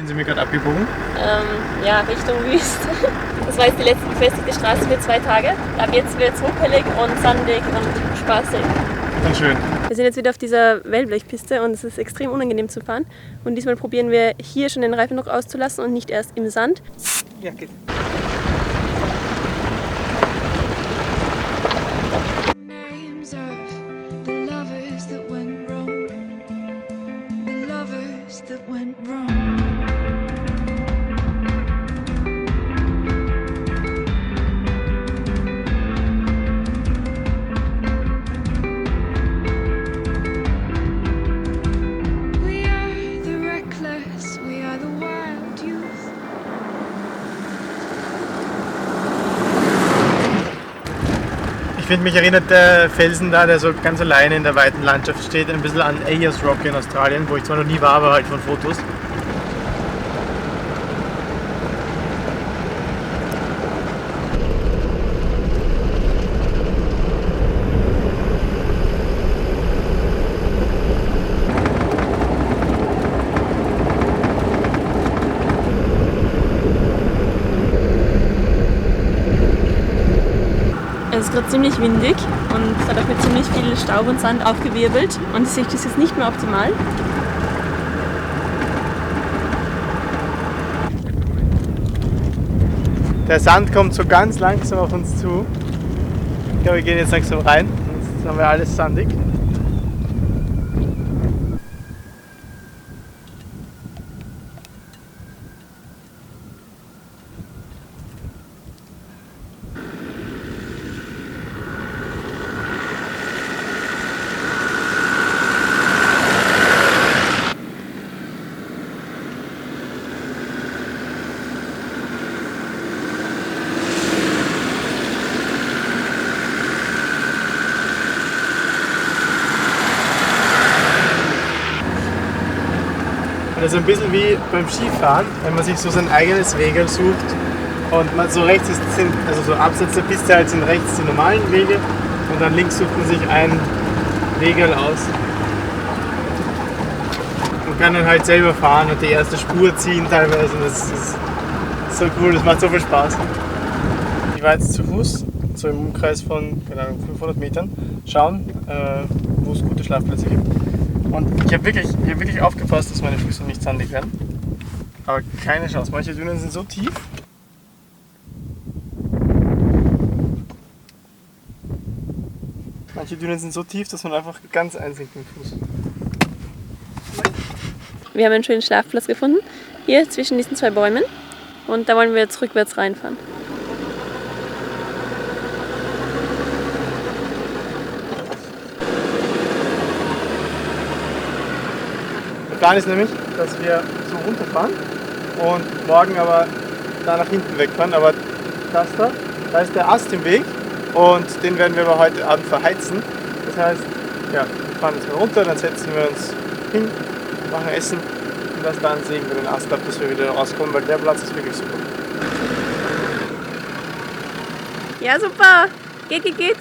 Sind Sie mir gerade abgebogen? Ja, Richtung Wüste. Das war jetzt die letzte befestigte Straße für 2 Tage. Ab jetzt wird es ruckelig und sandig und spaßig. Und schön. Wir sind jetzt wieder auf dieser Wellblechpiste und es ist extrem unangenehm zu fahren. Und diesmal probieren wir hier schon den Reifen noch auszulassen und nicht erst im Sand. Ja, geht. Ich finde, mich erinnert der Felsen da, der so ganz alleine in der weiten Landschaft steht, ein bisschen an Ayers Rock in Australien, wo ich zwar noch nie war, aber halt von Fotos. Es ist gerade ziemlich windig und es hat auch mit ziemlich viel Staub und Sand aufgewirbelt und die Sicht ist jetzt nicht mehr optimal. Der Sand kommt so ganz langsam auf uns zu. Ich glaube, wir gehen jetzt langsam rein. Jetzt haben wir alles sandig. Das ist ein bisschen wie beim Skifahren, wenn man sich so sein eigenes Wege sucht und man so rechts sind, also so abseits der Piste halt sind rechts die normalen Wege und dann links sucht man sich ein Wegel aus und kann dann halt selber fahren und die erste Spur ziehen teilweise und das ist so cool, das macht so viel Spaß. Ich war jetzt zu Fuß, so im Umkreis von, keine Ahnung, 500 Metern, schauen, wo es gute Schlafplätze gibt. Und ich habe wirklich aufgepasst, dass meine Füße nicht sandig werden. Aber keine Chance. Manche Dünen sind so tief. Manche Dünen sind so tief, dass man einfach ganz einsinkt mit dem Fuß. Wir haben einen schönen Schlafplatz gefunden, hier zwischen diesen 2 Bäumen. Und da wollen wir jetzt rückwärts reinfahren. Der Plan ist nämlich, dass wir so runterfahren und morgen aber da nach hinten wegfahren. Aber das da ist der Ast im Weg und den werden wir aber heute Abend verheizen. Das heißt, ja, wir fahren jetzt mal runter, dann setzen wir uns hin, machen Essen und das dann sägen wir den Ast ab, dass wir wieder rauskommen, weil der Platz ist wirklich super. Ja, super! Geht!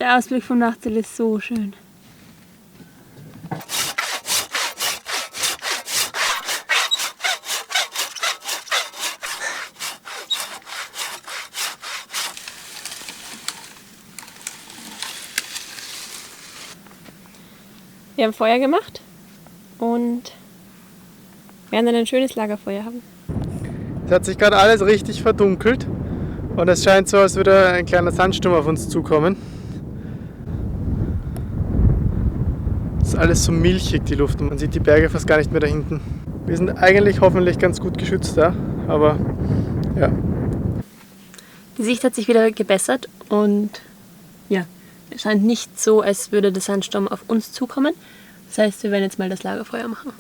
Der Ausblick vom Nachtsiel ist so schön. Wir haben Feuer gemacht und werden dann ein schönes Lagerfeuer haben. Es hat sich gerade alles richtig verdunkelt und es scheint so, als würde ein kleiner Sandsturm auf uns zukommen. Es ist alles so milchig, die Luft, und man sieht die Berge fast gar nicht mehr da hinten. Wir sind eigentlich hoffentlich ganz gut geschützt da, aber ja. Die Sicht hat sich wieder gebessert und ja, es scheint nicht so, als würde der Sandsturm auf uns zukommen. Das heißt, wir werden jetzt mal das Lagerfeuer machen.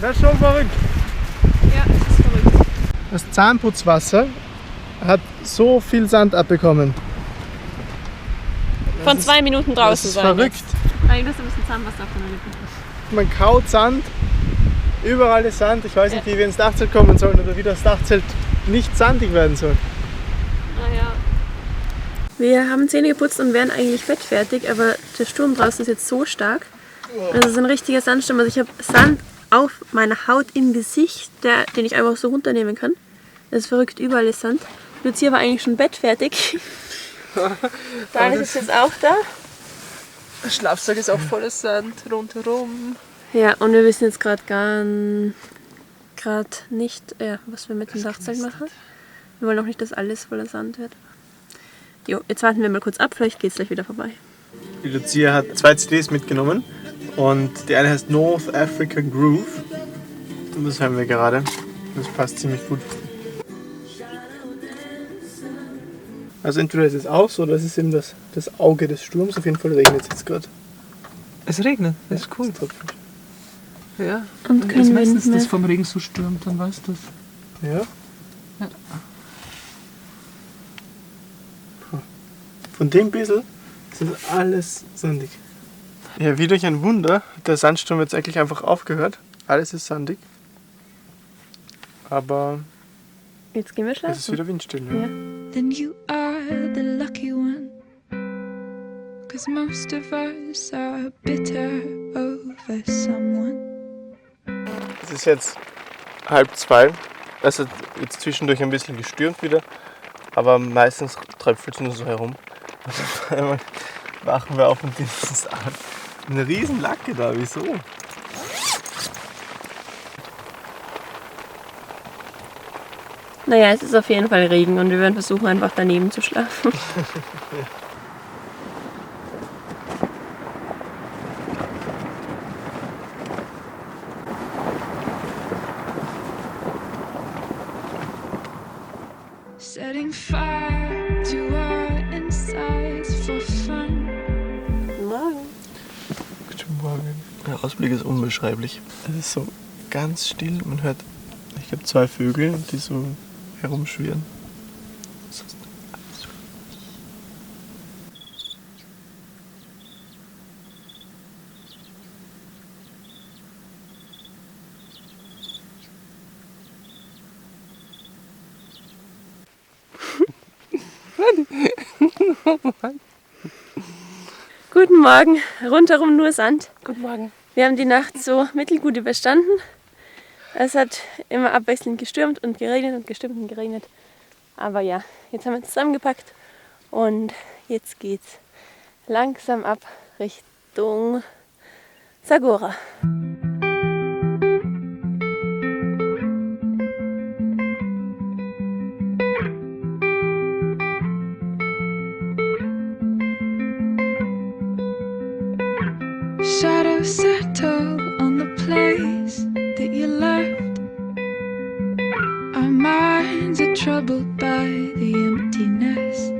Das ist schon verrückt. Ja, das ist verrückt. Das Zahnputzwasser hat so viel Sand abbekommen. Von 2 Minuten draußen Das ist sein. verrückt. Eigentlich ist ein bisschen Zahnwasser auf den Lippen. Man kaut Sand, überall ist Sand. Ich weiß nicht, wie wir ins Dachzelt kommen sollen oder wie das Dachzelt nicht sandig werden soll. Naja. Wir haben Zähne geputzt und wären eigentlich bettfertig, aber der Sturm draußen ist jetzt so stark. Das ist ein richtiger Sandsturm. Also ich habe Sand auf meiner Haut im Gesicht, den ich einfach so runternehmen kann. Das ist verrückt, überall ist Sand. Lucia war eigentlich schon bettfertig. Daniel ist jetzt auch da. Der Schlafsack ist auch voller Sand rundherum. Ja, und wir wissen jetzt gerade nicht, was wir mit dem Dachzelt machen. Wir wollen auch nicht, dass alles voller Sand wird. Jo, jetzt warten wir mal kurz ab, vielleicht geht es gleich wieder vorbei. Die Lucia hat 2 CDs mitgenommen und die eine heißt North African Groove. Und das hören wir gerade. Das passt ziemlich gut. Also entweder ist es aus oder es ist eben das Auge des Sturms. Auf jeden Fall regnet es jetzt gerade. Es regnet, das ist cool. Ja. Und Wenn es meistens das vom Regen so stürmt, dann weißt du es. Ja. Von dem bisschen ist das alles sandig. Ja, wie durch ein Wunder hat der Sandsturm jetzt eigentlich einfach aufgehört. Alles ist sandig. Aber Jetzt gehen wir es ist schlafen. wieder windstill. Ja. Ja. Then you are the lucky one. 'Cause most of us are bitter over someone. Es ist jetzt 1:30. Es hat jetzt zwischendurch ein bisschen gestürmt wieder. Aber meistens tröpfelt es nur so herum. Und auf einmal wachen wir auf und das ist eine riesen Lacke da. Wieso? Naja, es ist auf jeden Fall Regen und wir werden versuchen, einfach daneben zu schlafen. Setting fire to our insides for fun. Morgen. Guten Morgen. Der Ausblick ist unbeschreiblich. Es ist so ganz still. Man hört, ich glaube, 2 Vögel, die so herumschwirren. Das ist alles so. Guten Morgen. Rundherum nur Sand. Guten Morgen. Wir haben die Nacht so mittelgut überstanden. Es hat immer abwechselnd gestürmt und geregnet und gestürmt und geregnet. Aber ja, jetzt haben wir zusammengepackt und jetzt geht's langsam ab Richtung Zagora. Shadows settle on the place that you left. Our minds are troubled by the emptiness.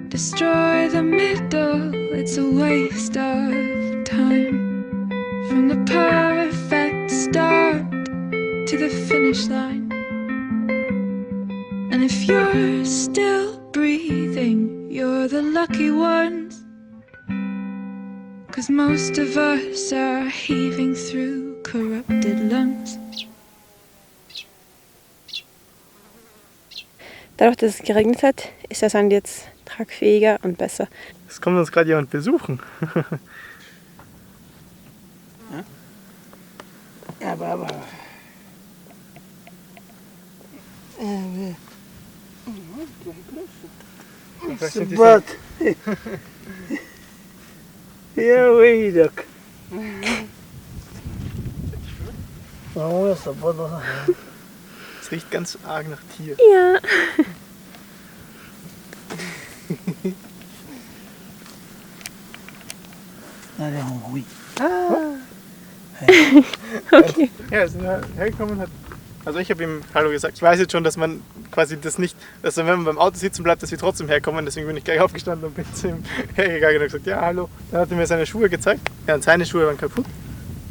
Destroy the middle, it's a waste of time. From the perfect start to the finish line. And if you're still breathing, you're the lucky ones. 'Cause most of us are heaving through corrupted lungs. Dadurch, dass es geregnet hat, ist der Sand jetzt tragfähiger und besser. Es kommt uns gerade jemand besuchen. Aber. But Ja, wieder. es riecht ganz arg nach Tier. Ja. Okay. Ja, er ist hergekommen und hat. Also ich habe ihm Hallo gesagt. Ich weiß jetzt schon, dass man quasi das nicht, dass wenn man beim Auto sitzen bleibt, dass wir trotzdem herkommen. Deswegen bin ich gleich aufgestanden und bin zu ihm hergegangen und gesagt, ja, hallo. Dann hat er mir seine Schuhe gezeigt. Ja, und seine Schuhe waren kaputt.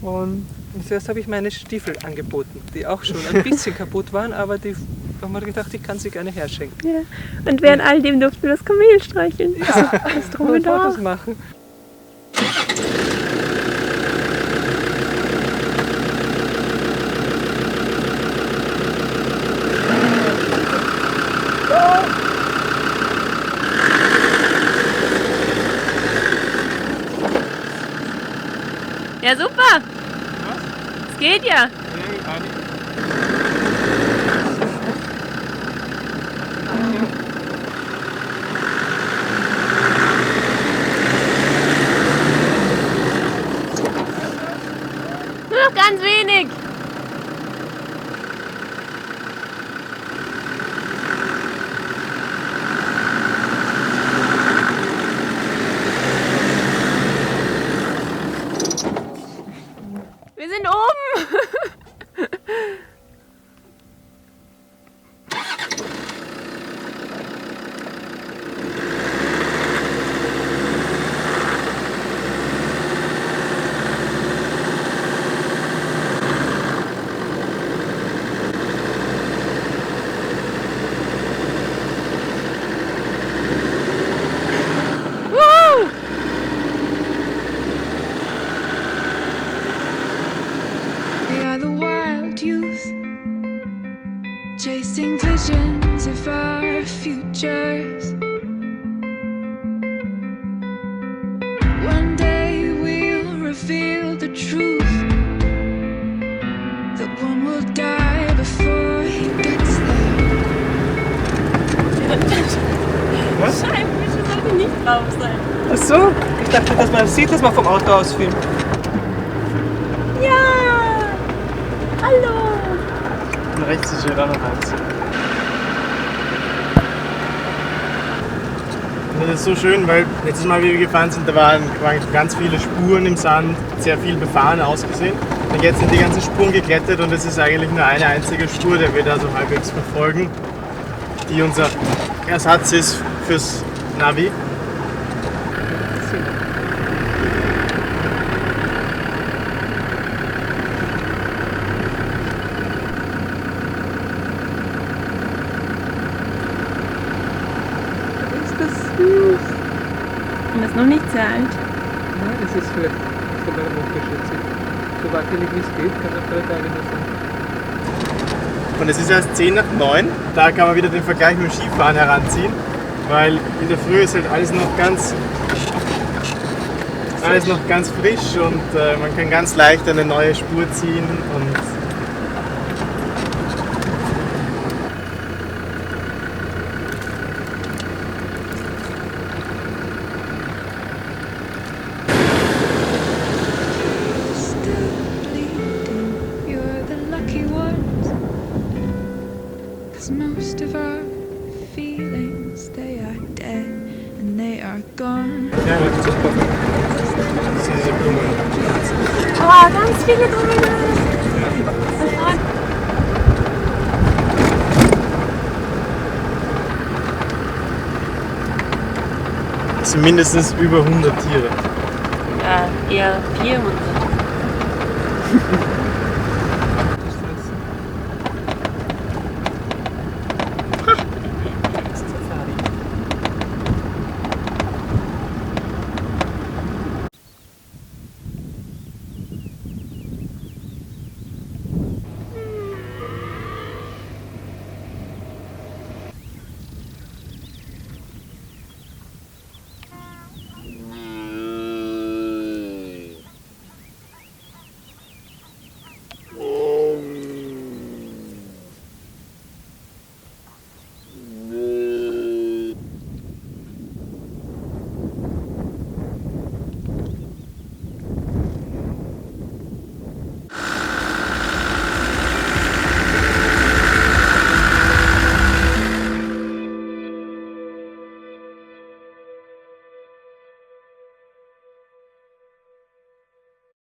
Und zuerst habe ich meine Stiefel angeboten, die auch schon ein bisschen kaputt waren, aber die haben wir gedacht, ich kann sie gerne herschenken. Ja. Und während all dem durften wir das Kamel streicheln. Ja, das drum und Fotos machen. Ja, super. Es geht ja. Nur noch ganz wenig. Wir sind oben. Woo! We are the wild youth, chasing visions of our futures. One day we'll reveal the truth, that one will die before he gets there. Scheibenwischer sollte nicht drauf sein. Ach so, ich dachte, dass man sieht, dass man vom Auto aus filmt. Ja! Hallo! Und rechts ist wieder noch eins. Und das ist so schön, weil letztes Mal, wie wir gefahren sind, da waren ganz viele Spuren im Sand, sehr viel befahren ausgesehen. Und jetzt sind die ganzen Spuren geklettet und es ist eigentlich nur eine einzige Spur, der wir da so halbwegs verfolgen, die unser Ersatz ist fürs Navi. Ist das süß? Und das ist noch nicht sehr alt. Nein, das ist vielleicht von meiner Mutter, schätze ich. So wackelig wie es geht, kann man 3 Tage nur sein. Und es ist erst 10 nach 9, da kann man wieder den Vergleich mit dem Skifahren heranziehen, weil in der Früh ist halt alles noch ganz frisch und man kann ganz leicht eine neue Spur ziehen und Still bleeding, you're the lucky ones. 'Cause most of our feelings, they are dead and they are gone. ja, das sind diese Blumen. Oh, ganz viele Blumen. Es sind mindestens über 100 Tiere. Ja, eher 400.